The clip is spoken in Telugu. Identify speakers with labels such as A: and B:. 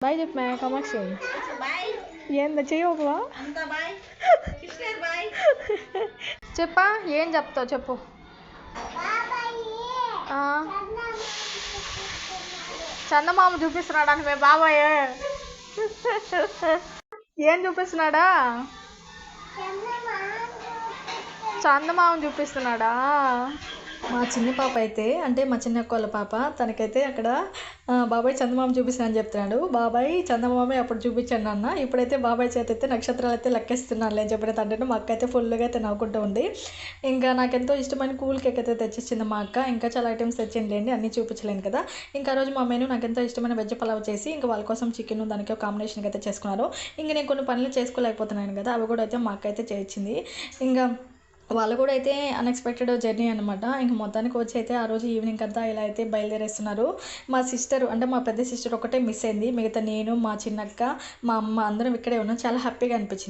A: బాయ్ చెప్పు కామాక్షి.
B: బాయ్
A: ఏందా చెయ్యవా?
B: అంతా బాయ్ సిస్టర్ బాయ్.
A: చెప్పా ఏం చెప్తావు చెప్పు. ఆ, చందమామ చూపిస్తున్నాడా మీ బాబాయ్? ఏం చూపిస్తున్నాడా? చందమామ చూపిస్తున్నాడా? మా చిన్న పాప అయితే అంటే మా చిన్న అక్క వాళ్ళ పాప తనకైతే అక్కడ బాబాయ్ చందమామ చూపిస్తానని చెప్తున్నాడు. బాబాయ్ చందమామే అప్పుడు చూపించండి అన్న, ఇప్పుడైతే బాబాయ్ చేతి అయితే నక్షత్రాలు అయితే లెక్కేస్తున్నాను అని చెప్పిన అంటే మా అక్క అయితే ఫుల్గా అయితే నవ్వుకుంటూ ఉంది. ఇంకా నాకెంతో ఇష్టమైన కూల్ కేక్ అయితే తెచ్చిచ్చింది మా అక్క. ఇంకా చాలా ఐటమ్స్ తెచ్చిండి, అన్నీ చూపించలేను కదా. ఇంకా రోజు మా మెనూ నాకు ఎంతో ఇష్టమైన వెజ్ పలావ్ చేసి ఇంకా వాళ్ళ కోసం చికెన్ దానికి ఒక కాంబినేషన్కి అయితే చేసుకున్నారు. ఇంకా నేను కొన్ని పనులు చేసుకోలేకపోతున్నాను కదా, అవి కూడా అయితే మా అక్క అయితే చేయించింది. ఇంకా వాళ్ళు కూడా అయితే అన్ఎక్స్పెక్టెడ్ జర్నీ అనమాట. ఇంక మొత్తానికి వచ్చి అయితే ఆ రోజు ఈవినింగ్ అంతా ఇలా అయితే బయలుదేరేస్తున్నారు. మా సిస్టర్ అంటే మా పెద్ద సిస్టర్ ఒకటే మిస్ అయింది, మిగతా నేను మా చిన్నక్క మా అమ్మ అందరం ఇక్కడే ఉన్నాం. చాలా హ్యాపీగా అనిపించింది.